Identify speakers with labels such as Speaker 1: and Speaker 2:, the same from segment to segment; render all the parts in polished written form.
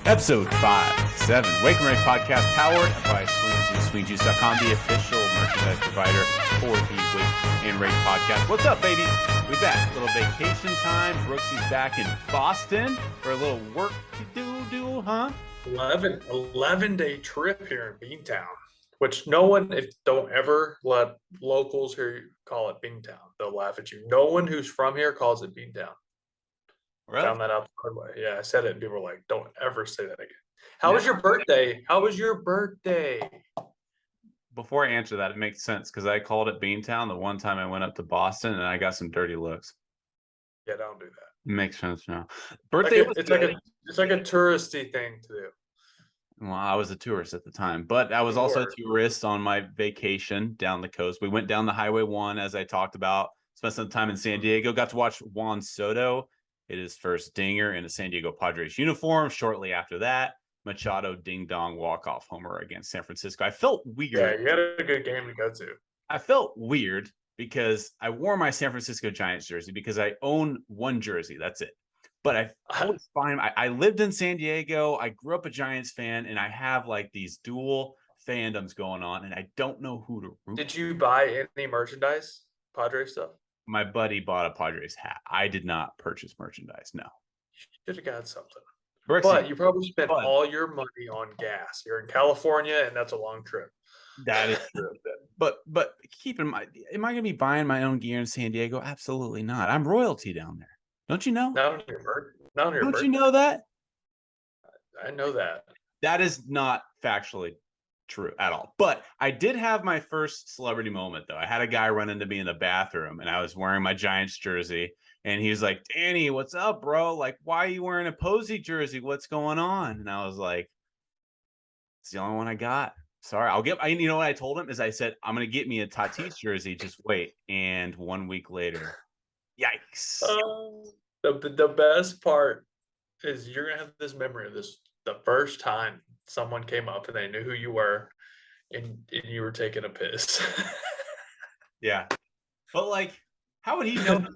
Speaker 1: Episode 57, Wake and Rake podcast powered by SwingJuice.com, the official merchandise provider for the Wake and Rake podcast. What's up, baby? We back. A little vacation time. Brooksy's back in Boston for a little work to do, huh?
Speaker 2: 11-day trip here in Beantown, which don't ever let locals here call it Beantown. They'll laugh at you. No one who's from here calls it Beantown.
Speaker 1: Really?
Speaker 2: Found that out the hard way. Yeah, I said it and people were like, don't ever say that again. How was your birthday?
Speaker 1: Before I answer that, it makes sense because I called it Beantown the one time I went up to Boston and I got some dirty looks.
Speaker 2: Yeah, don't do that.
Speaker 1: It makes sense now. Birthday was good.
Speaker 2: It's like a touristy thing to do.
Speaker 1: Well, I was a tourist at the time, but I was also a tourist on my vacation down the coast. We went down the Highway 1, as I talked about, spent some time in San Diego, got to watch Juan Soto hit his first dinger in a San Diego Padres uniform. Shortly after that, Machado ding-dong walk-off homer against San Francisco. I felt weird.
Speaker 2: Yeah, you had a good game to go to.
Speaker 1: I felt weird because I wore my San Francisco Giants jersey because I own one jersey. That's it. But I was fine. I lived in San Diego. I grew up a Giants fan, and I have like these dual fandoms going on, and I don't know who to root.
Speaker 2: Did you buy any merchandise, Padres stuff?
Speaker 1: My buddy bought a Padres hat. I did not purchase merchandise. No.
Speaker 2: You should have got something.
Speaker 1: Brooksy,
Speaker 2: but you probably spent all your money on gas. You're in California, and that's a long trip.
Speaker 1: That is true. But keep in mind, am I going to be buying my own gear in San Diego? Absolutely not. I'm royalty down there. Don't you know?
Speaker 2: Not on your birthday.
Speaker 1: Don't you know that?
Speaker 2: I know that.
Speaker 1: That is not factually true at all. But I did have my first celebrity moment, though. I had a guy run into me in the bathroom, and I was wearing my Giants jersey, and he was like, "Danny, what's up, bro? Like, why are you wearing a Posey jersey? What's going on?" And I was like, "It's the only one I got. Sorry, you know what I told him is I said, I'm going to get me a Tatis jersey. Just wait." And 1 week later, yikes.
Speaker 2: The best part is you're going to have this memory of this. The first time someone came up and they knew who you were and you were taking a piss.
Speaker 1: Yeah. But like, how would he know?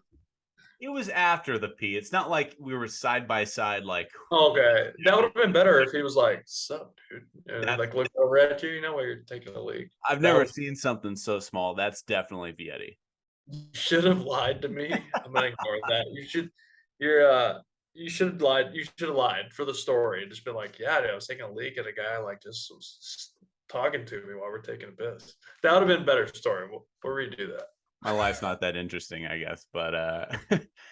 Speaker 1: It was after the pee. It's not like we were side by side. Like,
Speaker 2: okay, that would have been better if he was like, "Sup, dude?" And like look over at you, while you're taking a leak.
Speaker 1: I've never seen something so small. That's definitely Vietti.
Speaker 2: You should have lied to me. I'm gonna ignore that. You should have lied. You should have lied for the story and just been like, "Yeah, dude, I was taking a leak at a guy like just was talking to me while we're taking a piss." That would have been a better story. We'll redo that.
Speaker 1: My life's not that interesting, I guess, but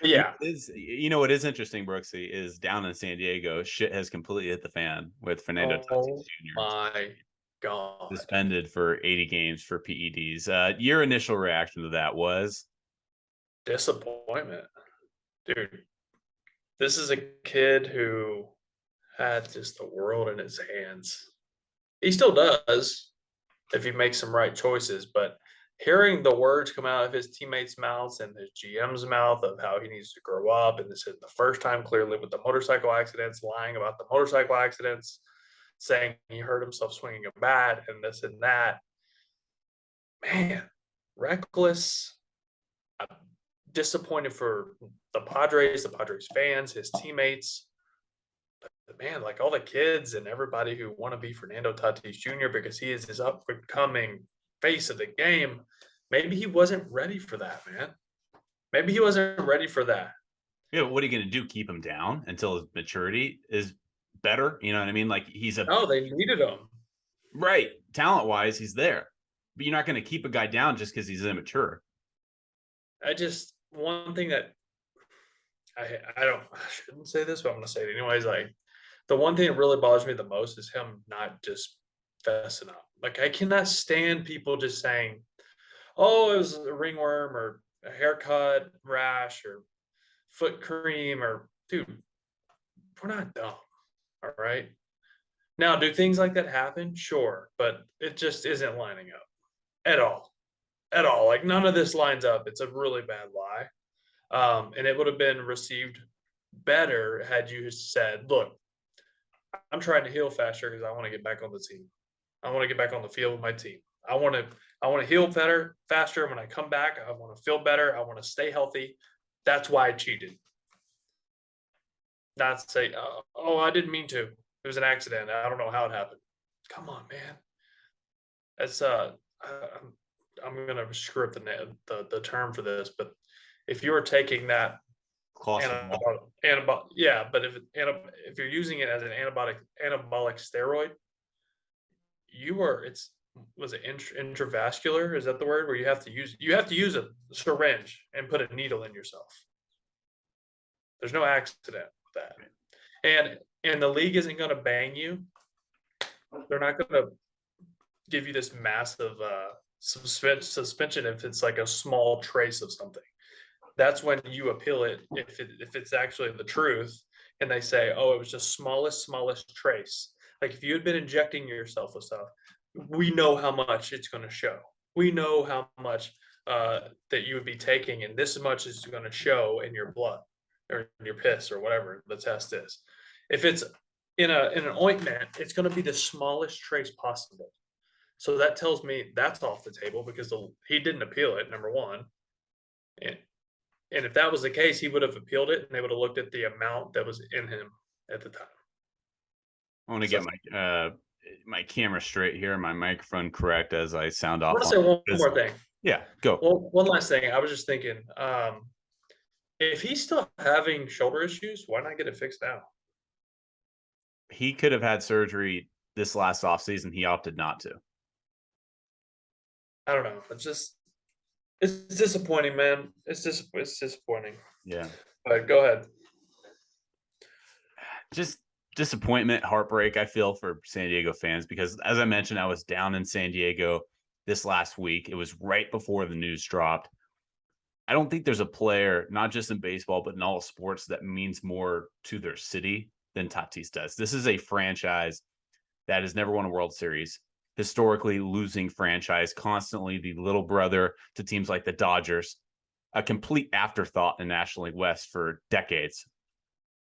Speaker 2: yeah.
Speaker 1: You know what is interesting, Brooksy, is down in San Diego, shit has completely hit the fan with Fernando Tatis Jr.
Speaker 2: My God.
Speaker 1: Suspended for 80 games for PEDs. Your initial reaction to that was?
Speaker 2: Disappointment. Dude, this is a kid who had just the world in his hands. He still does if he makes some right choices, but hearing the words come out of his teammates' mouths and his GM's mouth of how he needs to grow up, and this is the first time clearly with the motorcycle accidents, lying about the motorcycle accidents, saying he hurt himself swinging a bat and this and that. Man, reckless. I'm disappointed for the Padres fans, his teammates. But man, like all the kids and everybody who want to be Fernando Tatis Jr. because he is his up-and-coming face of the game. Maybe he wasn't ready for that, man. Maybe he wasn't ready for that.
Speaker 1: Yeah, what are you going to do? Keep him down until his maturity is better? You know what I mean? Like
Speaker 2: No, they needed him.
Speaker 1: Right. Talent-wise, he's there. But you're not going to keep a guy down just because he's immature.
Speaker 2: One thing that I shouldn't say this, but I'm going to say it anyways. Like, the one thing that really bothers me the most is him not just fessing up. Like, I cannot stand people just saying, "Oh, it was a ringworm or a haircut rash or foot cream," or dude, we're not dumb. All right. Now, do things like that happen? Sure. But it just isn't lining up at all. At all. Like, none of this lines up. It's a really bad lie. And it would have been received better had you said, "Look, I'm trying to heal faster because I want to get back on the team. I want to get back on the field with my team. I want to heal better, faster. When I come back, I want to feel better. I want to stay healthy. That's why I cheated." Not say, "Oh, I didn't mean to." It was an accident. I don't know how it happened. Come on, man. That's I'm gonna screw up the term for this, but if you are taking that
Speaker 1: Clusterfuck.
Speaker 2: yeah, but if you're using it as an anabolic steroid, you are it's was it intravascular? Is that the word where you have to use a syringe and put a needle in yourself? There's no accident with that, and the league isn't going to bang you. They're not going to give you this massive suspension if it's like a small trace of something. That's when you appeal it if it's actually the truth, and they say, oh, it was just smallest trace. Like if you had been injecting yourself with stuff, we know how much it's going to show. We know how much that you would be taking, and this much is going to show in your blood or in your piss or whatever the test is. If it's in an ointment, it's going to be the smallest trace possible. So that tells me that's off the table because he didn't appeal it, number one. And if that was the case, he would have appealed it, and they would have looked at the amount that was in him at the time.
Speaker 1: I want to get my camera straight here, my microphone correct as I sound off.
Speaker 2: I want to say one more thing.
Speaker 1: Yeah, go.
Speaker 2: Well, one last thing. I was just thinking, if he's still having shoulder issues, why not get it fixed now?
Speaker 1: He could have had surgery this last offseason. He opted not to.
Speaker 2: I don't know. It's disappointing, man. It's disappointing.
Speaker 1: Yeah.
Speaker 2: But go ahead.
Speaker 1: Just disappointment, heartbreak, I feel, for San Diego fans because, as I mentioned, I was down in San Diego this last week. It was right before the news dropped. I don't think there's a player, not just in baseball, but in all sports, that means more to their city than Tatis does. This is a franchise that has never won a World Series, historically losing franchise, constantly the little brother to teams like the Dodgers, a complete afterthought in the National League West for decades.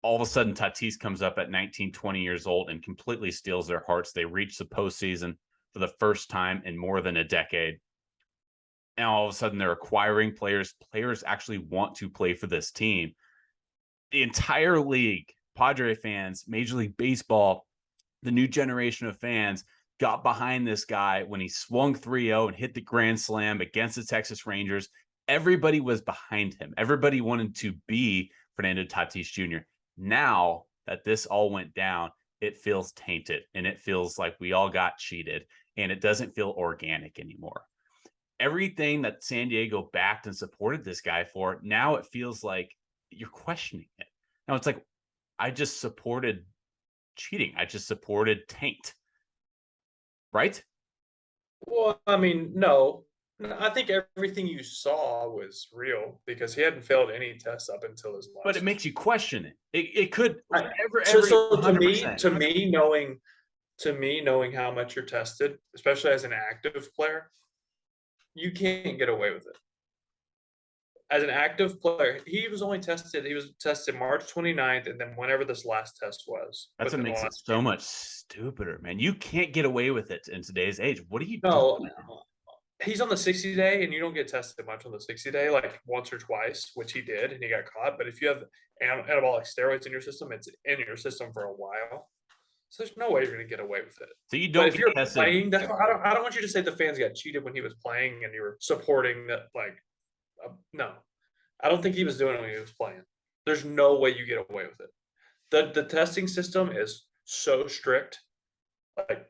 Speaker 1: All of a sudden, Tatis comes up at 19, 20 years old and completely steals their hearts. They reach the postseason for the first time in more than a decade. And all of a sudden, they're acquiring players. Players actually want to play for this team. The entire league, Padre fans, Major League Baseball, the new generation of fans got behind this guy when he swung 3-0 and hit the grand slam against the Texas Rangers. Everybody was behind him. Everybody wanted to be Fernando Tatis Jr. Now that this all went down, it feels tainted and it feels like we all got cheated and it doesn't feel organic anymore. Everything that San Diego backed and supported this guy for, now it feels like you're questioning it. Now it's like, I just supported cheating. I just supported taint. Right?
Speaker 2: Well, I mean, no. I think everything you saw was real because he hadn't failed any tests up until his last.
Speaker 1: But it makes you question it. It could
Speaker 2: so to me, knowing how much you're tested, especially as an active player, you can't get away with it. As an active player, he was tested March 29th, and then whenever this last test was.
Speaker 1: That's what makes it so much stupider, man. You can't get away with it in today's age. What are you doing?
Speaker 2: He's on the 60-day, and you don't get tested much on the 60-day, like once or twice, which he did, and he got caught. But if you have anabolic steroids in your system, it's in your system for a while. So there's no way you're going to get away with it.
Speaker 1: So you don't.
Speaker 2: But if you're playing, I don't want you to say the fans got cheated when he was playing, and you were supporting that. Like, no, I don't think he was doing it when he was playing. There's no way you get away with it. The testing system is so strict. Like,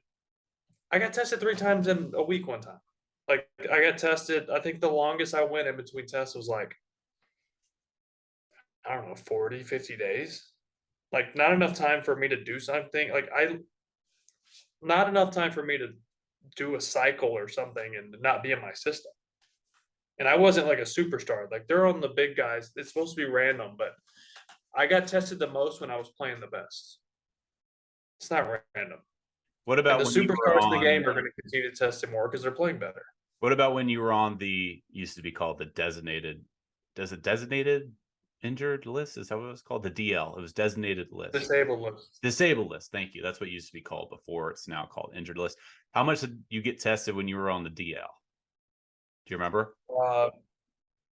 Speaker 2: I got tested 3 times in a week one time. Like, I got tested. I think the longest I went in between tests was like, I don't know, 40, 50 days. Like, not enough time for me to do something. Not enough time for me to do a cycle or something and not be in my system. And I wasn't like a superstar. Like, they're on the big guys. It's supposed to be random, but I got tested the most when I was playing the best. It's not random.
Speaker 1: What about
Speaker 2: the superstars in the game are going to continue to test it more because they're playing better?
Speaker 1: What about when you were on the used to be called the designated injured list? Is that what it was called? The DL. It was designated list.
Speaker 2: Disabled list.
Speaker 1: Disabled list. Thank you. That's what it used to be called before. It's now called injured list. How much did you get tested when you were on the DL? Do you remember?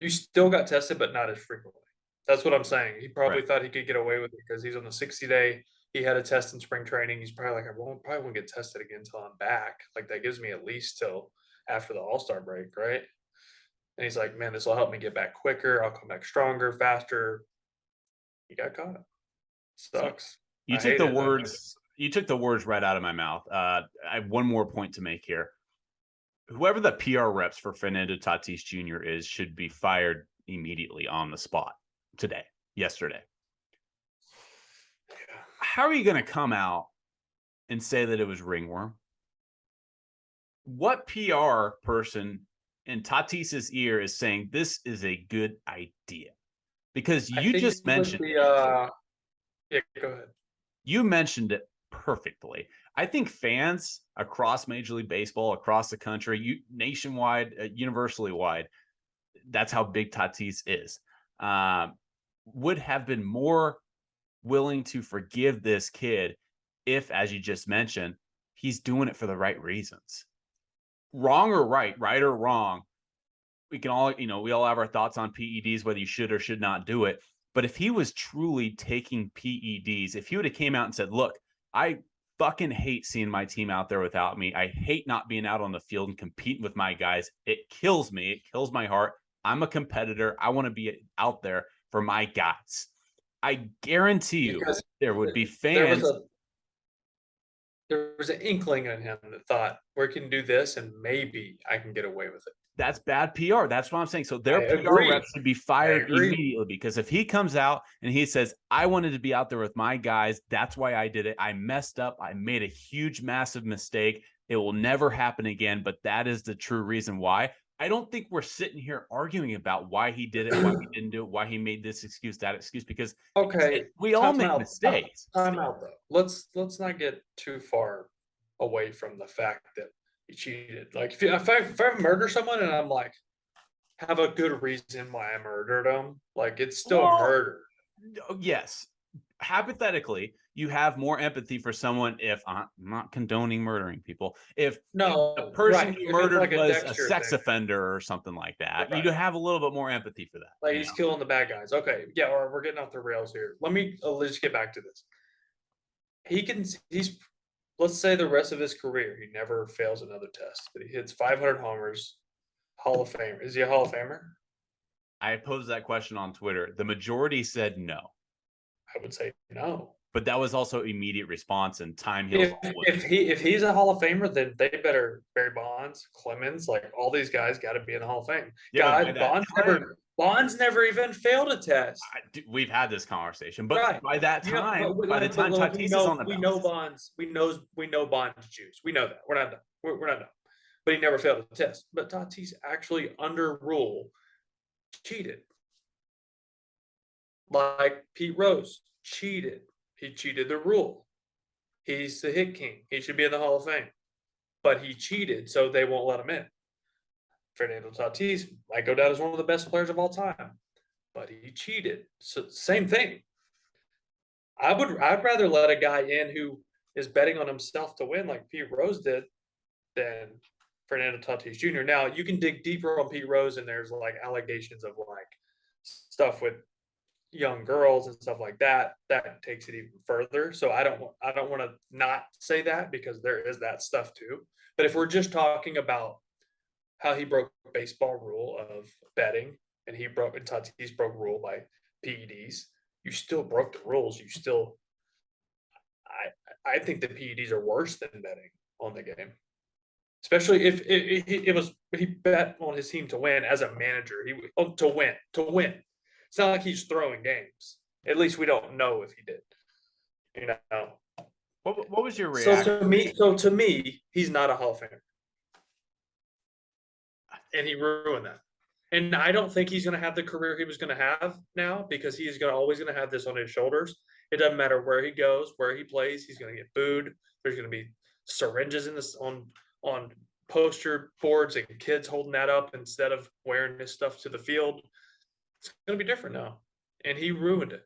Speaker 2: You still got tested, but not as frequently. That's what I'm saying. He probably thought he could get away with it because he's on the 60-day. he had a test in spring training. He's probably like, probably won't get tested again until I'm back. Like, that gives me at least till after the All-Star break, right? And he's like, man, this will help me get back quicker. I'll come back stronger, faster. He got caught. Sucks.
Speaker 1: You
Speaker 2: I
Speaker 1: took
Speaker 2: hate
Speaker 1: the
Speaker 2: it.
Speaker 1: words. You took the words right out of my mouth. I have one more point to make here. Whoever the PR reps for Fernando Tatis Jr. is should be fired immediately on the spot today, yesterday.
Speaker 2: Yeah.
Speaker 1: How are you going to come out and say that it was ringworm? What PR person in Tatis's ear is saying this is a good idea? Because you just mentioned
Speaker 2: yeah, go ahead.
Speaker 1: You mentioned it perfectly. I think fans across Major League Baseball, across the country, nationwide, universally wide, that's how big Tatis is, would have been more willing to forgive this kid if, as you just mentioned, he's doing it for the right reasons. Wrong or right or wrong, we can all, we all have our thoughts on PEDs, whether you should or should not do it. But if he was truly taking PEDs, if he would have came out and said, look, I fucking hate seeing my team out there without me. I hate not being out on the field and competing with my guys. It kills me. It kills my heart. I'm a competitor. I want to be out there for my guys. I guarantee you there would be fans.
Speaker 2: There was an inkling in him that thought, we can do this and maybe I can get away with it.
Speaker 1: That's bad PR. That's what I'm saying. So their PR reps should be fired immediately, because if he comes out and he says, I wanted to be out there with my guys, that's why I did it. I messed up. I made a huge, massive mistake. It will never happen again. But that is the true reason why. I don't think we're sitting here arguing about why he did it, why he didn't do it, why he made this excuse, that excuse, because we all make mistakes.
Speaker 2: Time out though. Let's not get too far away from the fact that he cheated. Like, if I murder someone and I'm like, have a good reason why I murdered him, like, it's still murder.
Speaker 1: Yes. Hypothetically, you have more empathy for someone if I'm not condoning murdering people. If the person you murdered was a sex offender or something like that, you have a little bit more empathy for that.
Speaker 2: Like, he's killing the bad guys. Okay, yeah, or we're getting off the rails here. Let's get back to this. He's let's say the rest of his career, he never fails another test, but he hits 500 homers, Hall of Famer. Is he a Hall of Famer?
Speaker 1: I posed that question on Twitter. The majority said no.
Speaker 2: I would say no.
Speaker 1: But that was also immediate response, and time heals.
Speaker 2: If he's a Hall of Famer, then they better Barry Bonds, Clemens, like all these guys got to be in the Hall of Fame. Yeah, Bonds never even failed a test.
Speaker 1: We've had this conversation, but by that time, by the time Tatis is on the
Speaker 2: we know Bonds. We know Bonds Jews. We know that. We're not done. We're not done. But he never failed a test. But Tatis actually, under rule, cheated. Like Pete Rose cheated. He cheated the rule. He's the hit king. He should be in the Hall of Fame. But he cheated, so they won't let him in. Fernando Tatis might go down as one of the best players of all time, but he cheated. So same thing. I'd rather let a guy in who is betting on himself to win, like Pete Rose did, than Fernando Tatis Jr. Now, you can dig deeper on Pete Rose, and there's like allegations of like stuff with young girls and stuff like that. That takes it even further. So I don't want to not say that, because there is that stuff too. But if we're just talking about how he broke baseball rule of betting, and Tatis broke rule by PEDs, you still broke the rules. You still, I think the PEDs are worse than betting on the game, especially if he bet on his team to win as a manager. To win. It's not like he's throwing games. At least we don't know if he did. You know.
Speaker 1: What was your reaction?
Speaker 2: So to me, he's not a Hall of Famer, and he ruined that. And I don't think he's going to have the career he was going to have now, because he's always going to have this on his shoulders. It doesn't matter where he goes, where he plays, he's going to get booed. There's going to be syringes on poster boards and kids holding that up instead of wearing this stuff to the field. It's going to be different now. And he ruined it.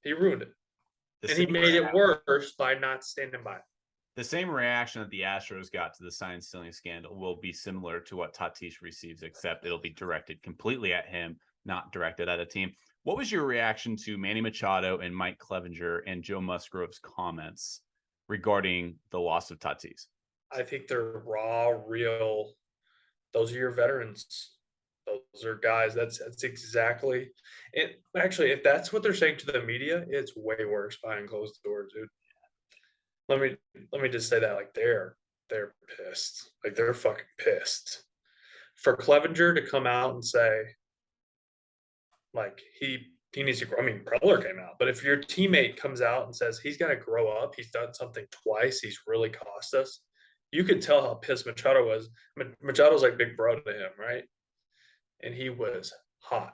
Speaker 2: And he made it worse by not standing by it.
Speaker 1: The same reaction that the Astros got to the sign-stealing scandal will be similar to what Tatis receives, except it'll be directed completely at him, not directed at a team. What was your reaction to Manny Machado and Mike Clevenger and Joe Musgrove's comments regarding the loss of Tatis?
Speaker 2: I think they're raw, real. Those are your veterans. Those are guys. That's exactly it. Actually, if that's what they're saying to the media, it's way worse behind closed doors, dude. Let me just say that, like, they're pissed. Like, they're fucking pissed. For Clevenger to come out and say, like, he needs to grow. I mean, Preller came out, but if your teammate comes out and says he's got to grow up, he's done something twice, he's really cost us. You could tell how pissed Machado was. Machado's like big bro to him, right? And he was hot.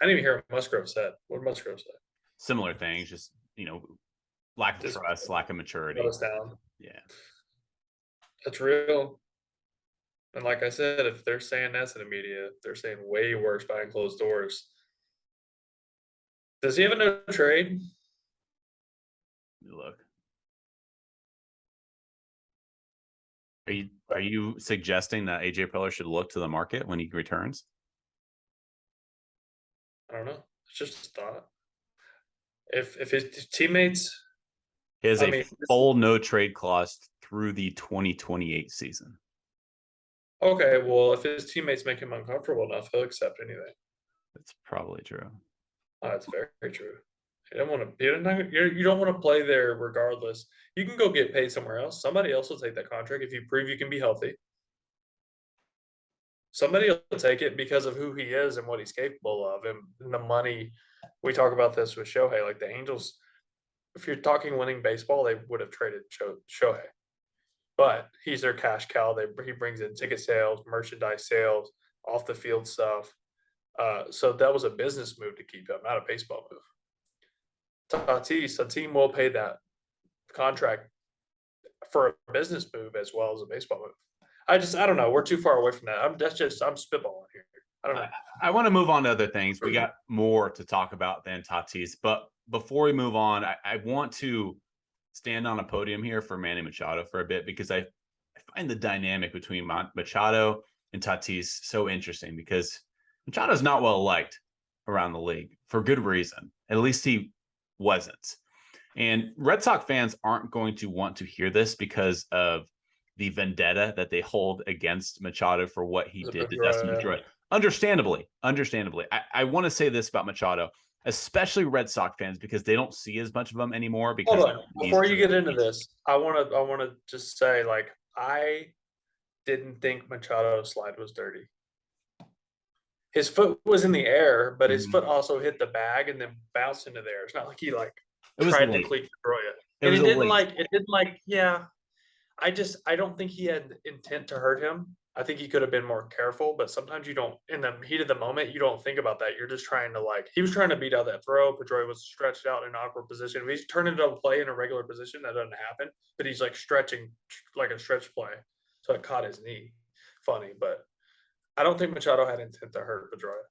Speaker 2: I didn't even hear what Musgrove said. What did Musgrove say?
Speaker 1: Similar things, just lack of
Speaker 2: Just
Speaker 1: trust, lack of maturity.
Speaker 2: let us down.
Speaker 1: Yeah.
Speaker 2: That's real. And like I said, if they're saying that to the media, they're saying way worse behind closed doors. Does he have a no trade?
Speaker 1: Look. Are you suggesting that AJ Preller should look to the market when he returns?
Speaker 2: I don't know. It's just a thought. If his teammates,
Speaker 1: He has a full no trade clause through the 2028 season.
Speaker 2: Okay, well, if his teammates make him uncomfortable enough, he'll accept anything.
Speaker 1: That's probably true.
Speaker 2: Oh, that's very, very true. You don't want to. You don't want to play there regardless. You can go get paid somewhere else. Somebody else will take that contract if you prove you can be healthy. Somebody will take it because of who he is and what he's capable of, and the money. We talk about this with Shohei. Like, the Angels, if you're talking winning baseball, they would have traded Shohei, but he's their cash cow. He brings in ticket sales, merchandise sales, off the field stuff. So that was a business move to keep him, not a baseball move. Tatis, a team will pay that contract for a business move as well as a baseball move. I don't know. We're too far away from that. I'm spitballing here. I don't know.
Speaker 1: I want to move on to other things. We got more to talk about than Tatis, but before we move on, I want to stand on a podium here for Manny Machado for a bit, because I find the dynamic between Machado and Tatis so interesting, because Machado's not well liked around the league for good reason. At least he wasn't. And Red Sox fans aren't going to want to hear this because of the vendetta that they hold against Machado for what he did to Dustin Pedroia. Understandably. I want to say this about Machado, especially Red Sox fans, because they don't see as much of him anymore. Because
Speaker 2: hold on, before you get into this, I want to just say, like, I didn't think Machado's slide was dirty. His foot was in the air, but his foot also hit the bag and then bounced into there. It's not like he tried to cleat Pedroia. And it didn't yeah. I don't think he had intent to hurt him. I think he could have been more careful, but sometimes you don't, in the heat of the moment, you don't think about that. You're just trying to, he was trying to beat out that throw. Pedroia was stretched out in an awkward position. If he's turning it on play in a regular position, that doesn't happen, but he's stretching like a stretch play. So it caught his knee. Funny, but I don't think Machado had intent to hurt Pedroia.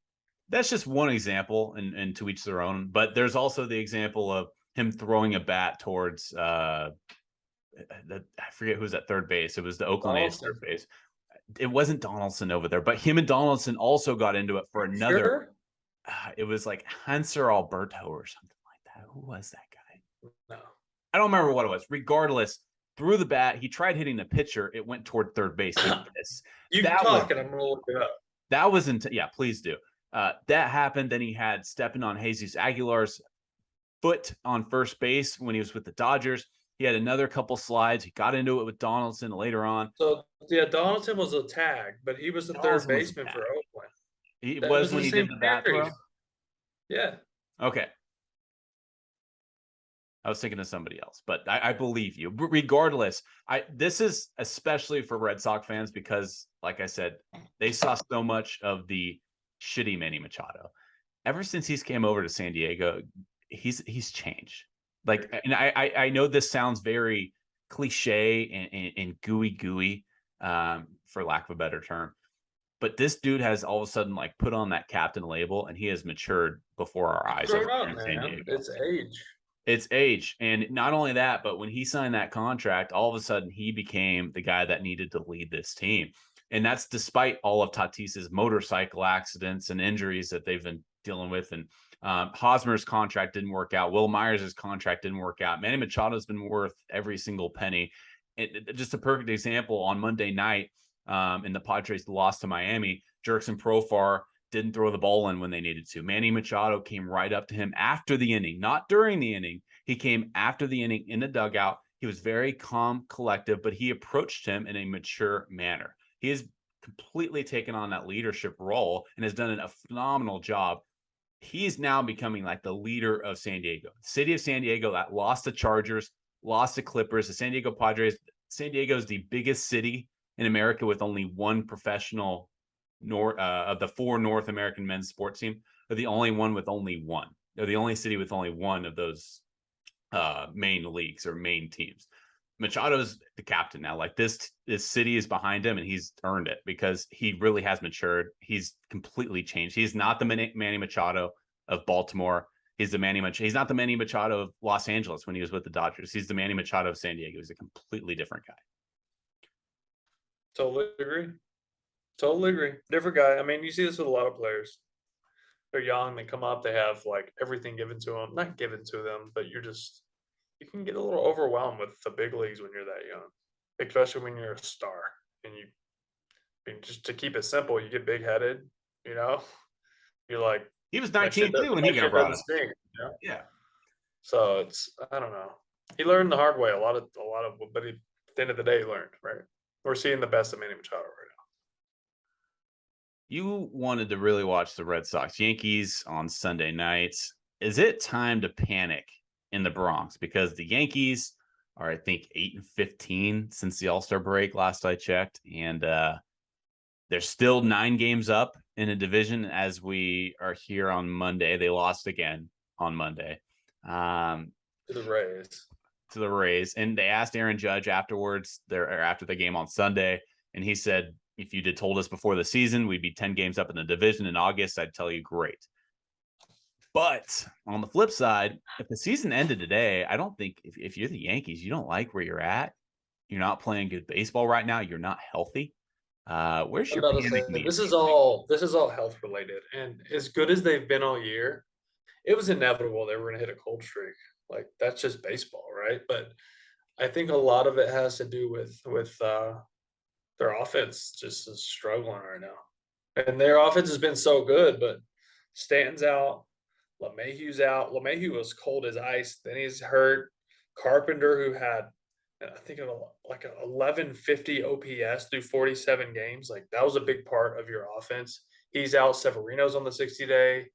Speaker 1: That's just one example, and to each their own. But there's also the example of him throwing a bat towards I forget who's at third base. It was the Oakland A's third base. It wasn't Donaldson over there, but him and Donaldson also got into it for another.
Speaker 2: Sure?
Speaker 1: It was like Hanser Alberto or something like that. Who was that guy?
Speaker 2: No,
Speaker 1: I don't remember what it was. Regardless, threw the bat. He tried hitting the pitcher. It went toward third base.
Speaker 2: You can talk, and I'm going to look it up.
Speaker 1: That was yeah, please do. That happened. Then he had stepping on Jesus Aguilar's foot on first base when he was with the Dodgers. He had another couple slides. He got into it with Donaldson later on.
Speaker 2: So, yeah, Donaldson was a tag, but he was the third baseman for Oakland.
Speaker 1: He was when he did the bat throw?
Speaker 2: Yeah.
Speaker 1: Okay. I was thinking of somebody else, but I believe you. But regardless, this is especially for Red Sox fans because, like I said, they saw so much of the shitty Manny Machado. Ever since he's came over to San Diego, he's changed. And I know this sounds very cliche and gooey, for lack of a better term, but this dude has all of a sudden put on that captain label, and he has matured before our eyes.
Speaker 2: It's age.
Speaker 1: It's age. And not only that, but when he signed that contract, all of a sudden he became the guy that needed to lead this team. And that's despite all of Tatis's motorcycle accidents and injuries that they've been dealing with. And Hosmer's contract didn't work out. Will Myers' contract didn't work out. Manny Machado's been worth every single penny. Just a perfect example on Monday night in the Padres lost to Miami. Jurickson Profar didn't throw the ball in when they needed to. Manny Machado came right up to him after the inning, not during the inning. He came after the inning in the dugout. He was very calm, collective, but he approached him in a mature manner. He has completely taken on that leadership role and has done a phenomenal job. He's now becoming like the leader of San Diego. The city of San Diego that lost the Chargers, lost the Clippers, the San Diego Padres. San Diego is the biggest city in America with only one professional of the 4 North American men's sports team. They're the only one with only one. They're the only city with only one of those main leagues or main teams. Machado's the captain now. Like this city is behind him, and he's earned it because he really has matured. He's completely changed. He's not the Manny Machado of Baltimore. He's not the Manny Machado of Los Angeles when he was with the Dodgers. He's the Manny Machado of San Diego. He's a completely different guy.
Speaker 2: Totally agree. Different guy. I mean, you see this with a lot of players. They're young, they come up, they have like everything given to them. Not given to them, but you can get a little overwhelmed with the big leagues when you're that young, especially when you're a star. And just to keep it simple, you get big headed, you know. You're like,
Speaker 1: he was 19 too when he got brought up.
Speaker 2: Stink, you know?
Speaker 1: Yeah.
Speaker 2: So I don't know. He learned the hard way a lot of, but at the end of the day, he learned, right? We're seeing the best of Manny Machado right now.
Speaker 1: You wanted to really watch the Red Sox Yankees on Sunday nights. Is it time to panic in the Bronx? Because the Yankees are, I think, 8-15 since the All-Star break last I checked. And they're still 9 games up in a division as we are here on Monday. They lost again on Monday.
Speaker 2: To the
Speaker 1: Rays. And they asked Aaron Judge afterwards, after the game on Sunday, and he said, if you told us before the season we'd be 10 games up in the division in August, I'd tell you great. But on the flip side, if the season ended today, I don't think if you're the Yankees, you don't like where you're at. You're not playing good baseball right now. You're not healthy. Where's your panic meter?
Speaker 2: This is all health related, and as good as they've been all year, it was inevitable they were going to hit a cold streak. Like that's just baseball, right? But I think a lot of it has to do with their offense just is struggling right now, and their offense has been so good, but Stanton's out, LeMahieu's out. LeMahieu was cold as ice. Then he's hurt. Carpenter, who had I think like an 1150 OPS through 47 games, like that was a big part of your offense. He's out. Severino's on the 60-day.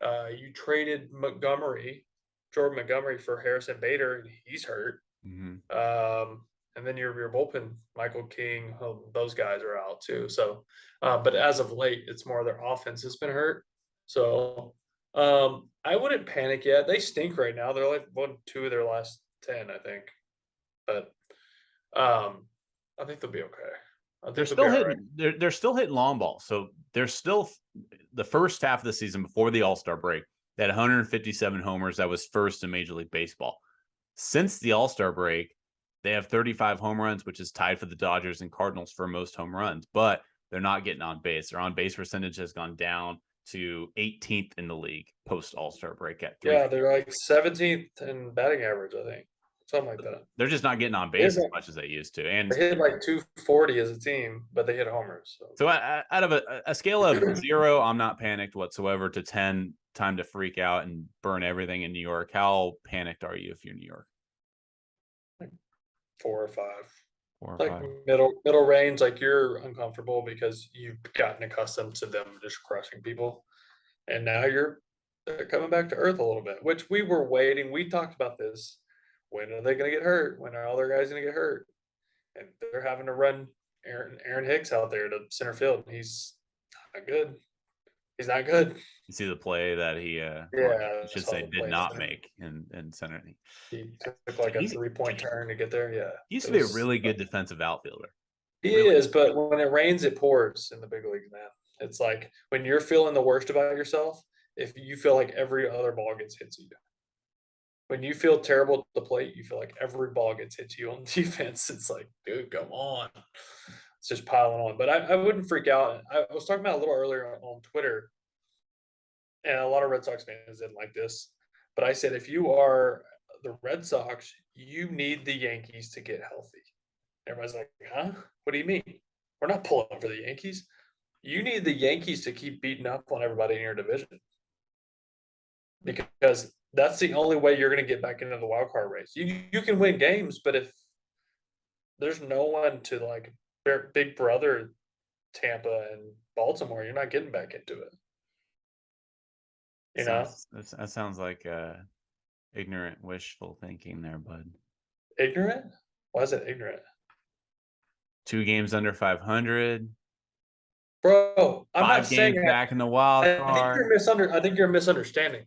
Speaker 2: You traded Jordan Montgomery for Harrison Bader, and he's hurt.
Speaker 1: Mm-hmm.
Speaker 2: And then your bullpen, Michael King, those guys are out too. So, but as of late, it's more their offense has been hurt. So, I wouldn't panic yet. They stink right now. They're like 1-2 of their last 10, I think. But, I think they'll be okay.
Speaker 1: They're still hitting. Right. They're still hitting long balls. So they're still the first half of the season before the All-Star break. They had 157 homers. That was first in Major League Baseball. Since the All-Star break, they have 35 home runs, which is tied for the Dodgers and Cardinals for most home runs, but they're not getting on base. Their on-base percentage has gone down to 18th in the league post All-Star break at 3.
Speaker 2: Yeah, they're like 17th in batting average, I think. Something like that.
Speaker 1: They're just not getting on base as much as they used to. And
Speaker 2: they hit like 240 as a team, but they hit homers.
Speaker 1: So out of a scale of 0, I'm not panicked whatsoever, to 10, time to freak out and burn everything in New York, how panicked are you if you're New York?
Speaker 2: 4 or 5.
Speaker 1: 4 or
Speaker 2: like
Speaker 1: 5.
Speaker 2: Middle range, like you're uncomfortable because you've gotten accustomed to them just crushing people, and now they're coming back to earth a little bit, which we were waiting. We talked about this. When are they going to get hurt? When are all their guys going to get hurt? And they're having to run Aaron Hicks out there to center field. He's not good. He's not good.
Speaker 1: You see the play that he did not make in center.
Speaker 2: He took like a 3-point turn to get there. Yeah.
Speaker 1: He used to be a really good defensive outfielder.
Speaker 2: He is, but when it rains, it pours in the big leagues, man. It's like when you're feeling the worst about yourself, if you feel like every other ball gets hit to you. When you feel terrible at the plate, you feel like every ball gets hit to you on defense. It's like, dude, come on. it's just piling on. But I wouldn't freak out. I was talking about a little earlier on Twitter, and a lot of Red Sox fans didn't like this. But I said, if you are the Red Sox, you need the Yankees to get healthy. Everybody's like, huh? What do you mean? We're not pulling for the Yankees. You need the Yankees to keep beating up on everybody in your division, because that's the only way you're going to get back into the wild card race. You can win games, but if there's no one to like big brother Tampa and Baltimore, you're not getting back into it.
Speaker 1: That sounds like ignorant, wishful thinking there, bud.
Speaker 2: Ignorant? Why is it ignorant?
Speaker 1: 2 games under 500.
Speaker 2: Bro, I'm
Speaker 1: 5
Speaker 2: not saying
Speaker 1: games back in the wild card.
Speaker 2: I think you're misunderstanding me.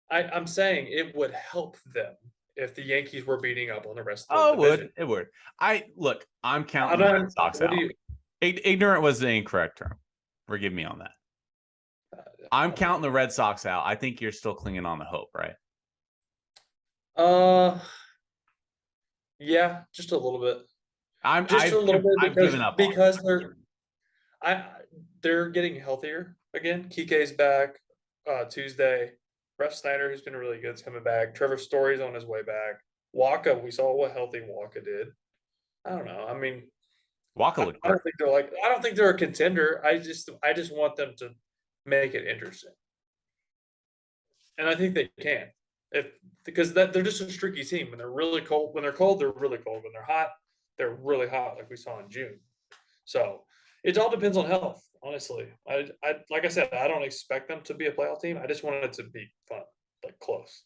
Speaker 2: I'm saying it would help them if the Yankees were beating up on the rest of the division.
Speaker 1: It would. I'm counting the Red Sox out. Ignorant was the incorrect term. Forgive me on that. I'm counting the Red Sox out. I think you're still clinging on the hope, right?
Speaker 2: Yeah, just a little bit.
Speaker 1: I've given up
Speaker 2: because they're getting healthier again. Kike's back Tuesday. Ref Snyder, who's been really good, is coming back. Trevor Story's on his way back. Waka, we saw what healthy Waka did. I don't know. I mean,
Speaker 1: Waka looked
Speaker 2: I don't think they're a contender. I just want them to make it interesting. And I think they can. Because they're just a streaky team. When they're really cold, they're really cold. When they're hot, they're really hot, like we saw in June. So it all depends on health, honestly. I like I said, I don't expect them to be a playoff team. I just want it to be fun, like close.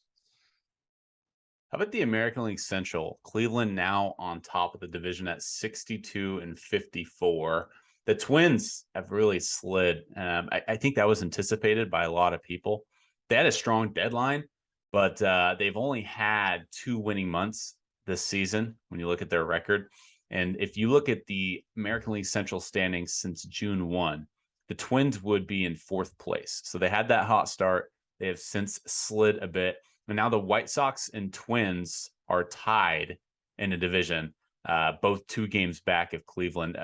Speaker 1: How about the American League Central? Cleveland now on top of the division at 62-54. The Twins have really slid. I think that was anticipated by a lot of people. They had a strong deadline, but they've only had 2 winning months this season when you look at their record. And if you look at the American League Central standings since June 1, the Twins would be in 4th place. So they had that hot start. They have since slid a bit. And now the White Sox and Twins are tied in a division, both 2 games back of Cleveland.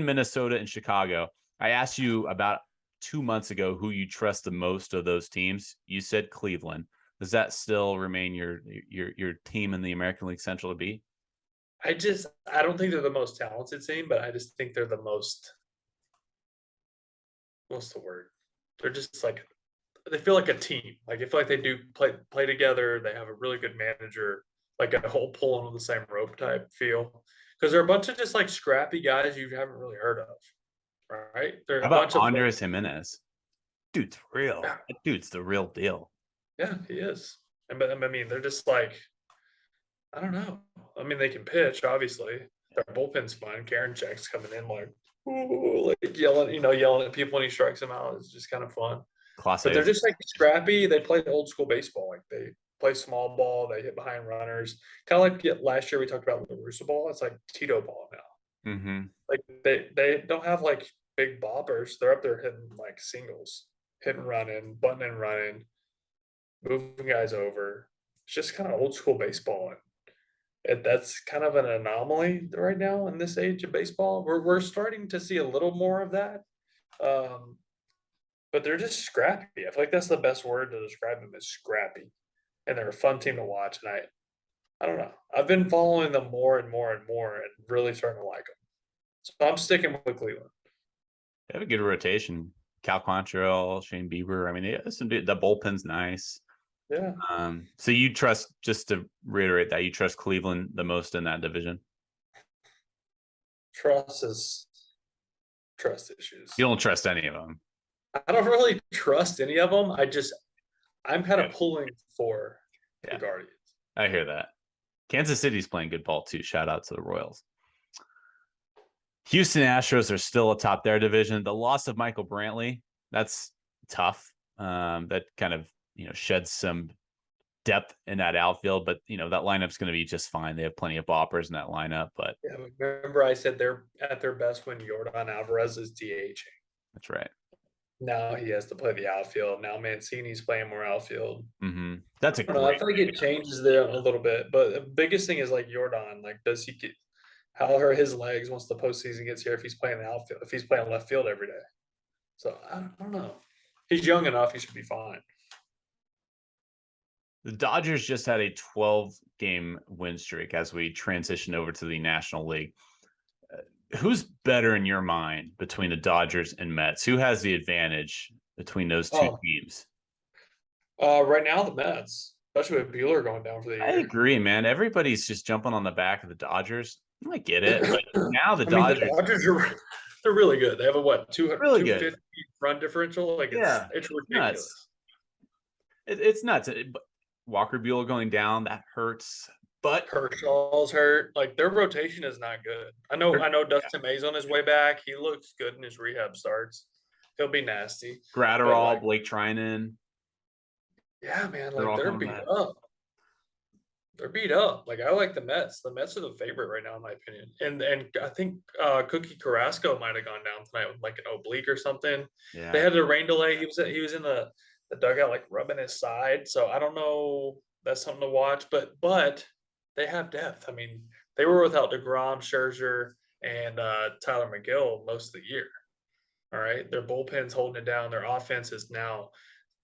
Speaker 1: Minnesota, and Chicago. I asked you about 2 months ago who you trust the most of those teams. You said Cleveland. Does that still remain your team in the American League Central to be?
Speaker 2: I don't think they're the most talented team, but I just think they're the most. What's the word? They're just like, they feel like a team. Like I feel like they do play together. They have a really good manager, like a whole pulling on the same rope type feel. Because they're a bunch of just like scrappy guys you haven't really heard of, right? They're
Speaker 1: How about Andres Jimenez? Dude's real.
Speaker 2: Yeah.
Speaker 1: That dude's the real deal.
Speaker 2: Yeah, he is. But I mean, they're just like, I don't know. I mean, they can pitch, obviously. Their bullpen's fun. Karinchak's coming in like, ooh, like yelling at people when he strikes them out. It's just kind of fun. But they're just like scrappy. They play old school baseball. Like they play small ball. They hit behind runners. Kind of like last year we talked about the Russo ball. It's like Tito ball now.
Speaker 1: Mm-hmm.
Speaker 2: Like they don't have like big boppers. They're up there hitting like singles, hitting running, button and running, moving guys over. It's just kind of old school baseball. And that's kind of an anomaly right now in this age of baseball. We're starting to see a little more of that. But they're just scrappy. I feel like that's the best word to describe them, is scrappy. And they're a fun team to watch. And I don't know. I've been following them more and more and more and really starting to like them. So I'm sticking with Cleveland.
Speaker 1: They have a good rotation. Cal Quantrill, Shane Bieber. I mean, the bullpen's nice.
Speaker 2: Yeah.
Speaker 1: So you trust, just to reiterate that, you trust Cleveland the most in that division?
Speaker 2: Trust issues.
Speaker 1: You don't trust any of them.
Speaker 2: I don't really trust any of them. I'm kind of pulling for the Guardians.
Speaker 1: I hear that. Kansas City's playing good ball too. Shout out to the Royals. Houston Astros are still atop their division. The loss of Michael Brantley, that's tough. That kind of, sheds some depth in that outfield, but that lineup's going to be just fine. They have plenty of boppers in that lineup. But
Speaker 2: yeah, remember I said they're at their best when Yordan Alvarez is DHing.
Speaker 1: That's right.
Speaker 2: Now he has to play the outfield. Now Mancini's playing more outfield.
Speaker 1: Mm-hmm. That's
Speaker 2: I feel like it changes there a little bit, but the biggest thing is like Yordan. Like, does he get? how are his legs once the postseason gets here if he's playing the outfield, if he's playing left field every day. So I don't know. He's young enough; he should be fine.
Speaker 1: The Dodgers just had a 12-game win streak as we transition over to the National League. Who's better in your mind between the Dodgers and Mets? Who has the advantage between those two teams?
Speaker 2: Right now, the Mets, especially with Buehler going down for the year.
Speaker 1: I agree, man. Everybody's just jumping on the back of the Dodgers. I get it, but now the Dodgers.
Speaker 2: The Dodgers they're really good. They have a what, 250 run differential? Like it's ridiculous.
Speaker 1: It's nuts. But Walker Buehler going down, that hurts. But
Speaker 2: Kershaw's hurt. Like their rotation is not good. I know Dustin May's on his way back. He looks good in his rehab starts. He'll be nasty.
Speaker 1: Gratterall, Blake Trinan.
Speaker 2: Yeah, man. Like they're beat up. They're beat up. Like I like the Mets. The Mets are the favorite right now, in my opinion. And I think Cookie Carrasco might have gone down tonight with like an oblique or something. Yeah. They had a rain delay. He was in the dugout like rubbing his side. So I don't know. That's something to watch. But they have depth. I mean, they were without DeGrom, Scherzer, and Tyler McGill most of the year. All right, their bullpen's holding it down. Their offense is now.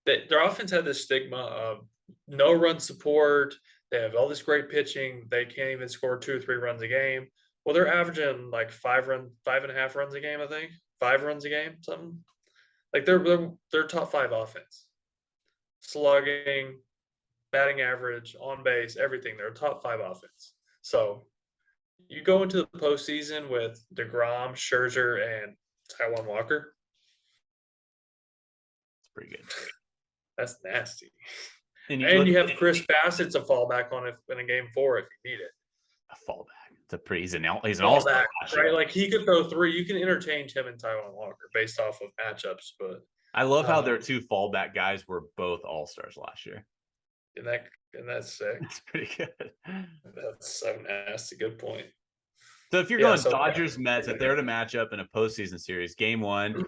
Speaker 2: Their offense had this stigma of no run support. They have all this great pitching. They can't even score 2 or 3 runs a game. Well, they're averaging like 5.5 runs a game. I think 5 runs a game, something like they're top 5 offense, slugging, batting average, on base, everything. They're a top 5 offense. So you go into the postseason with DeGrom, Scherzer, and Taijuan Walker.
Speaker 1: It's pretty good.
Speaker 2: That's nasty. And you have Chris Bassett to fall back on in a game 4 if you need it.
Speaker 1: A fallback. He's an all-star,
Speaker 2: right? Like he could throw 3. You can interchange him and Taijuan Walker based off of matchups. But
Speaker 1: I love how their 2 fallback guys were both all-stars last year.
Speaker 2: And that's sick.
Speaker 1: That's pretty good.
Speaker 2: That's so nasty. Good point.
Speaker 1: So if you're going Dodgers Mets, if they're to match up in a postseason series, game 1,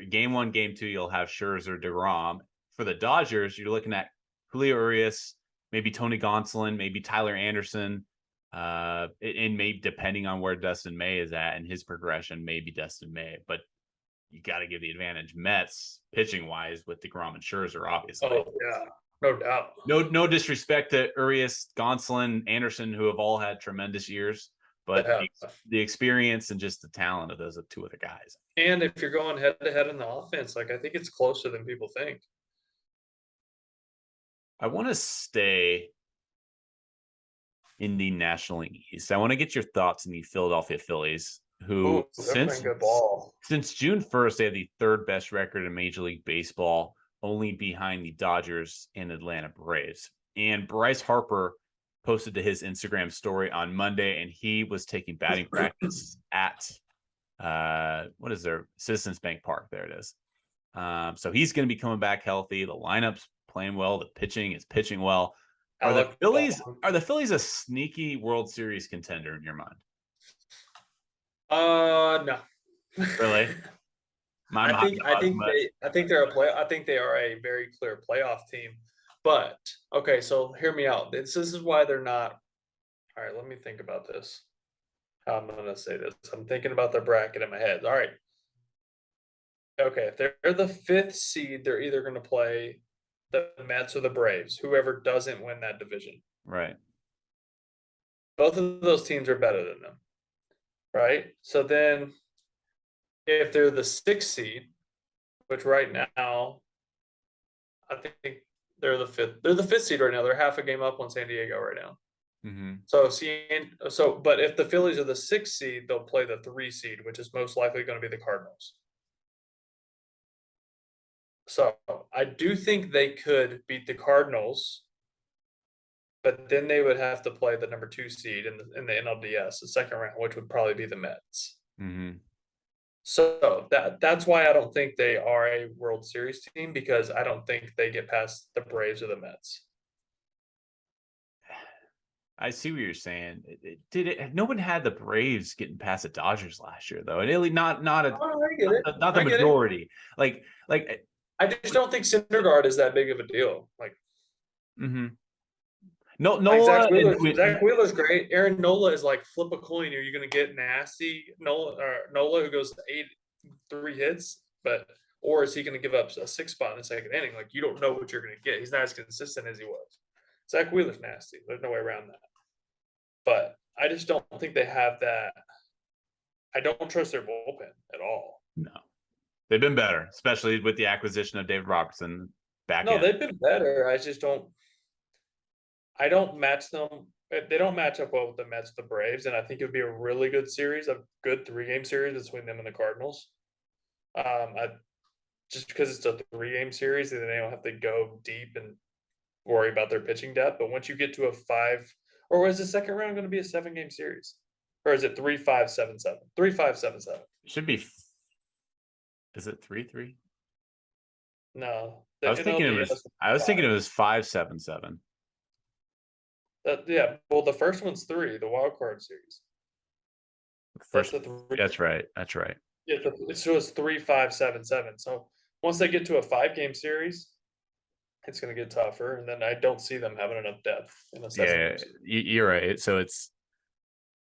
Speaker 1: game 2, you'll have Scherzer, DeGrom. For the Dodgers, you're looking at Julio Urias, maybe Tony Gonsolin, maybe Tyler Anderson, and maybe depending on where Dustin May is at and his progression, maybe Dustin May. But you got to give the advantage Mets pitching wise with DeGrom and Scherzer, obviously.
Speaker 2: Oh yeah, no doubt.
Speaker 1: No disrespect to Urias, Gonsolin, Anderson, who have all had tremendous years, but the experience and just the talent of those 2 other guys.
Speaker 2: And if you're going head to head in the offense, like I think it's closer than people think.
Speaker 1: I want to stay in the National League East. I want to get your thoughts on the Philadelphia Phillies, who since June 1st, they have the 3rd best record in Major League Baseball, only behind the Dodgers and Atlanta Braves. And Bryce Harper posted to his Instagram story on Monday, and he was taking batting practice at what is there? Citizens Bank Park. There it is. So he's going to be coming back healthy. The lineup's playing well. The pitching is pitching well. Are the Phillies a sneaky World Series contender in your mind?
Speaker 2: No.
Speaker 1: Really?
Speaker 2: I think they are a very clear playoff team. But okay, so hear me out. This is why they're not. All right, let me think about this. How I'm gonna say this. I'm thinking about their bracket in my head. All right. Okay, if they're the 5th seed, they're either going to play the Mets or the Braves, whoever doesn't win that division.
Speaker 1: Right.
Speaker 2: Both of those teams are better than them. Right? So then if they're the 6th seed, which right now, I think they're the 5th. They're the 5th seed right now. They're half a game up on San Diego right now. Mm-hmm. But if the Phillies are the 6th seed, they'll play the 3 seed, which is most likely going to be the Cardinals. So I do think they could beat the Cardinals, but then they would have to play the number 2 seed in the NLDS, the 2nd round, which would probably be the Mets.
Speaker 1: Mm-hmm.
Speaker 2: So that's why I don't think they are a World Series team, because I don't think they get past the Braves or the Mets.
Speaker 1: I see what you're saying. No one had the Braves getting past the Dodgers last year, though. Not the majority. Like I
Speaker 2: just don't think Syndergaard is that big of a deal. Like,
Speaker 1: mm-hmm. No,
Speaker 2: Like
Speaker 1: Nola and
Speaker 2: Zach Wheeler's great. Aaron Nola is like flip a coin. Are you going to get nasty Nola who goes 3 hits, or is he going to give up a 6 spot in the second inning? Like you don't know what you're going to get. He's not as consistent as he was. Zach Wheeler's nasty. There's no way around that. But I just don't think they have that. I don't trust their bullpen at all.
Speaker 1: no, they've been better, especially with the acquisition of David Robertson back
Speaker 2: No,
Speaker 1: in.
Speaker 2: they've been better. I just don't. I don't match them. They don't match up well with the Mets, the Braves, and I think it would be a really good series, a good 3-game series between them and the Cardinals. Just because it's a 3-game series, and they don't have to go deep and worry about their pitching depth. But once you get to a 5, or is the second round going to be a 7-game series, or is it 3-5-7-7? 3-5-7-7.
Speaker 1: Should be. Is it 3-3?
Speaker 2: No,
Speaker 1: I was thinking it was. I was thinking it was 5-7-7.
Speaker 2: Yeah, well, the first one's 3, the wild card series.
Speaker 1: First, that's right. That's right.
Speaker 2: Yeah, so it's 3-5-7-7. So once they get to a 5-game series, it's going to get tougher, and then I don't see them having enough depth in a 7-game series.
Speaker 1: You're right. So it's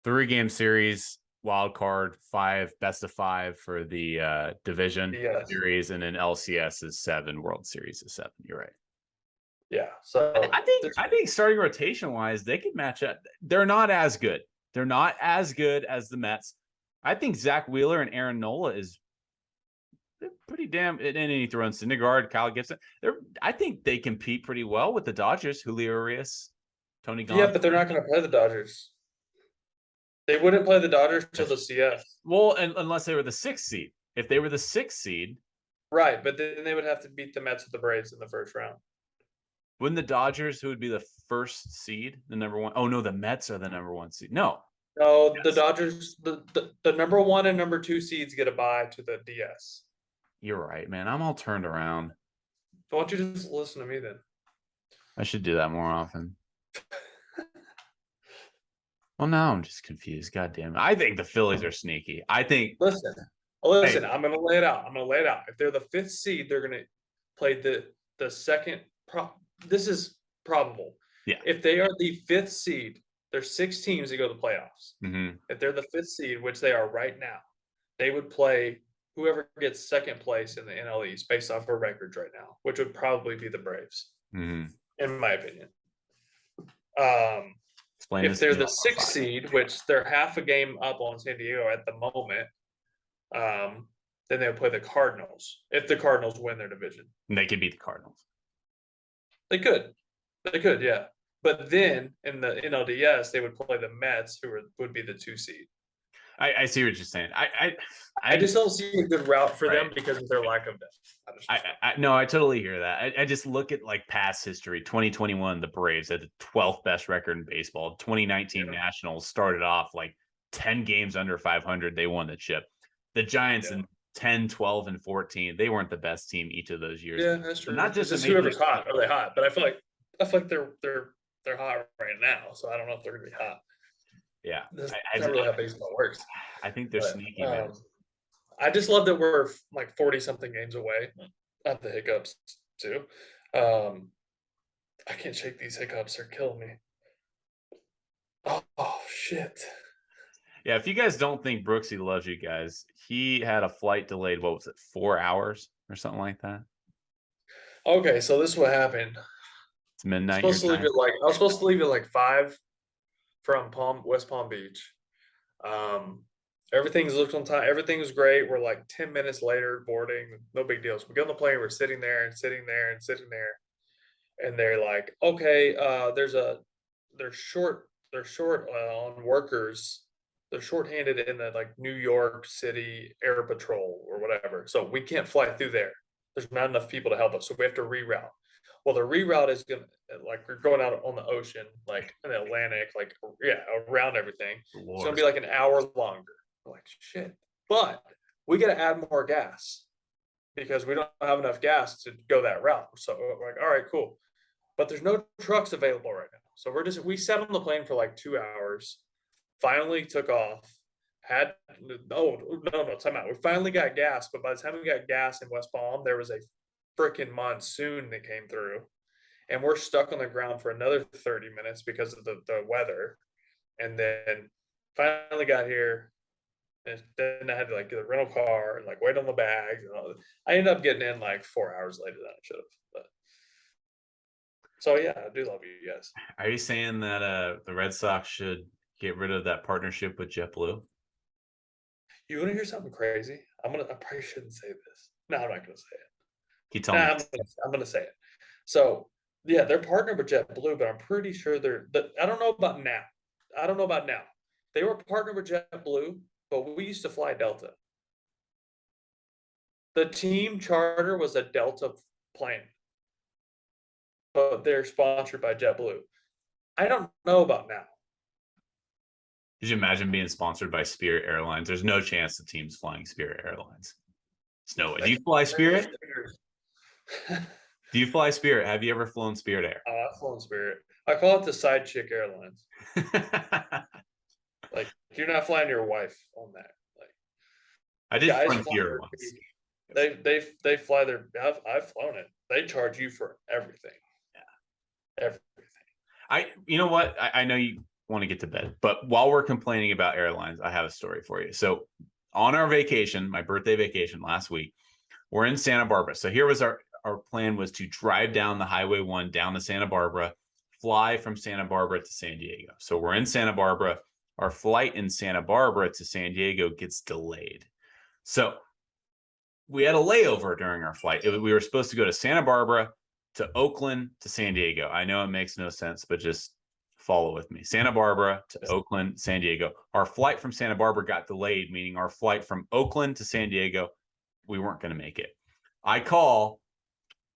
Speaker 1: 3-game series, wild card, 5 best of 5 for the division series, and then LCS is 7, World Series is 7. You're right.
Speaker 2: Yeah, so
Speaker 1: I think starting rotation wise, they could match up. They're not as good. They're not as good as the Mets. I think Zach Wheeler and Aaron Nola is pretty damn. And then he throws Syndergaard, Kyle Gibson. I think they compete pretty well with the Dodgers. Julio Urias, Tony Gonsolin.
Speaker 2: Yeah, but they're not going to play the Dodgers. They wouldn't play the Dodgers till the CS.
Speaker 1: Well, unless they were the 6th seed. If they were the 6th seed,
Speaker 2: right? But then they would have to beat the Mets or the Braves in the first round.
Speaker 1: Wouldn't the Dodgers, who would be the 1st seed, the number 1? Oh no, the Mets are the number 1 seed. No,
Speaker 2: yes. The Dodgers, the number 1 and number 2 seeds get a bye to the DS.
Speaker 1: You're right, man. I'm all turned around.
Speaker 2: Why don't you just listen to me then?
Speaker 1: I should do that more often. Well, now I'm just confused. God damn it. I think the Phillies are sneaky. I think.
Speaker 2: Listen. I'm going to lay it out. If they're the 5th seed, they're going to play the second. This is probable.
Speaker 1: Yeah.
Speaker 2: If they are the 5th seed, there's 6 teams that go to the playoffs.
Speaker 1: Mm-hmm.
Speaker 2: If they're the 5th seed, which they are right now, they would play whoever gets 2nd place in the NL East based off our records right now, which would probably be the Braves, in my opinion. If they're the 6th seed, which they're half a game up on San Diego at the moment, then they would play the Cardinals if the Cardinals win their division.
Speaker 1: And they could beat the Cardinals.
Speaker 2: They could, yeah. But then in the NLDS, they would play the Mets, who would be the 2 seed.
Speaker 1: I see what you're saying.
Speaker 2: I just don't see a good route for them because of their lack of depth.
Speaker 1: No, I totally hear that. I just look at like past history. 2021, the Braves had the 12th best record in baseball. 2019 Nationals started off like 10 games under 500. They won the chip. The Giants in 10, 12, and 14, they weren't the best team each of those years.
Speaker 2: Yeah, that's true.
Speaker 1: So not just
Speaker 2: whoever's hot, are they hot? But I feel like they're hot right now. So I don't know if they're gonna be hot.
Speaker 1: Yeah,
Speaker 2: that's not really how baseball works.
Speaker 1: I think they're sneaky, man.
Speaker 2: I just love that we're like 40-something games away. I have the hiccups too. I can't shake these hiccups; they're killing me. Oh shit!
Speaker 1: Yeah, if you guys don't think Brooksy loves you guys, he had a flight delayed. What was it, 4 hours or something like that?
Speaker 2: Okay, so this is what happened.
Speaker 1: It's midnight.
Speaker 2: I was supposed to leave at like 5 from West Palm Beach. Everything's looked on time. Everything was great. We're like 10 minutes later boarding. No big deal. So we get on the plane. We're sitting there and sitting there and sitting there, and they're like, "Okay, they're short on workers. They're shorthanded in the like New York City Air Patrol or whatever. So we can't fly through there. There's not enough people to help us. So we have to reroute." Well, the reroute is gonna we're going out on the ocean, like in the Atlantic, around everything. Lord. It's gonna be like an hour longer. We're like, shit. But we gotta add more gas because we don't have enough gas to go that route. So we're like, all right, cool. But there's no trucks available right now. So we sat on the plane for like 2 hours, finally took off, time out. We finally got gas, but by the time we got gas in West Palm, there was a freaking monsoon that came through, and we're stuck on the ground for another 30 minutes because of the weather. And then finally got here, and then I had to like get a rental car and like wait on the bags and all that. I ended up getting in like 4 hours later than I should have. But so yeah, I do love you guys.
Speaker 1: Are you saying that the Red Sox should get rid of that partnership with JetBlue?
Speaker 2: You want to hear something crazy? I probably shouldn't say this. No, I'm not gonna say it.
Speaker 1: He told me.
Speaker 2: I'm gonna say it. So yeah, they're partnered with JetBlue, but I'm pretty sure I don't know about now. I don't know about now. They were partnered with JetBlue, but we used to fly Delta. The team charter was a Delta plane, but they're sponsored by JetBlue. I don't know about now.
Speaker 1: Could you imagine being sponsored by Spirit Airlines? There's no chance the team's flying Spirit Airlines. There's no way. Do you fly Spirit? Do you fly Spirit? Have you ever flown Spirit Air?
Speaker 2: I've flown Spirit. I call it the side chick airlines. Like, you're not flying your wife on that. Like,
Speaker 1: I did Frontier once.
Speaker 2: They fly their. I've flown it. They charge you for everything. Yeah, everything.
Speaker 1: You know what? I know you want to get to bed, but while we're complaining about airlines, I have a story for you. So on our vacation, my birthday vacation last week, we're in Santa Barbara. So here was our plan was to drive down the Highway 1 down to Santa Barbara, fly from Santa Barbara to San Diego. So we're in Santa Barbara. Our flight in Santa Barbara to San Diego gets delayed. So we had a layover during our flight. We were supposed to go to Santa Barbara, to Oakland, to San Diego. I know it makes no sense, but just follow with me. Santa Barbara to Oakland, San Diego. Our flight from Santa Barbara got delayed, meaning our flight from Oakland to San Diego, we weren't going to make it. I call,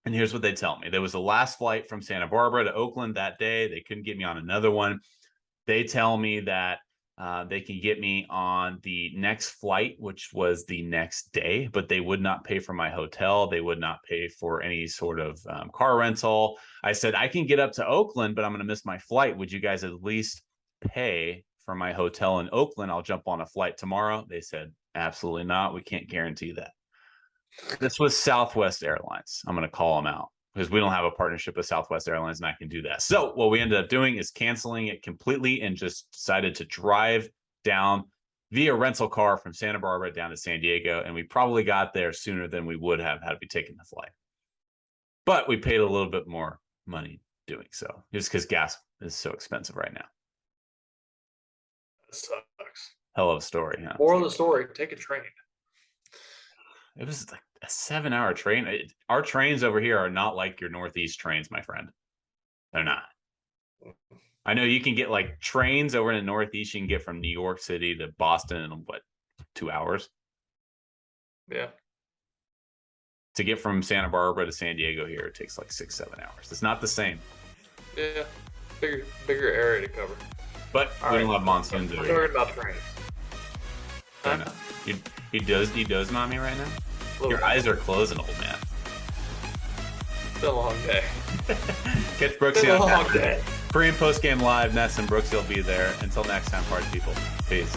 Speaker 1: and here's what they tell me. There was the last flight from Santa Barbara to Oakland that day. They couldn't get me on another one. They tell me that they can get me on the next flight, which was the next day, but they would not pay for my hotel. They would not pay for any sort of car rental. I said, I can get up to Oakland, but I'm going to miss my flight. Would you guys at least pay for my hotel in Oakland? I'll jump on a flight tomorrow. They said, absolutely not. We can't guarantee that. This was Southwest Airlines. I'm going to call them out because we don't have a partnership with Southwest Airlines, and I can do that. So what we ended up doing is canceling it completely and just decided to drive down via rental car from Santa Barbara down to San Diego. And we probably got there sooner than we would have had we taken the flight. But we paid a little bit more money doing so, just because gas is so expensive right now.
Speaker 2: That sucks.
Speaker 1: Hell of a story, huh?
Speaker 2: Moral of the story, take a train.
Speaker 1: It was like a 7-hour train. Our trains over here are not like your Northeast trains, my friend. They're not. I know you can get like trains over in the Northeast. You can get from New York City to Boston in what, 2 hours?
Speaker 2: Yeah.
Speaker 1: To get from Santa Barbara to San Diego here, it takes like 6-7 hours. It's not the same.
Speaker 2: Yeah. Bigger area to cover.
Speaker 1: But we don't have monsoons over here.
Speaker 2: We're talking about trains.
Speaker 1: I know. You dozing on me right now? Your eyes are closing, old man.
Speaker 2: It's been a long day.
Speaker 1: Catch Brooksy on Saturday. Pre and post game live. Ness and Brooksy will be there. Until next time, party people. Peace.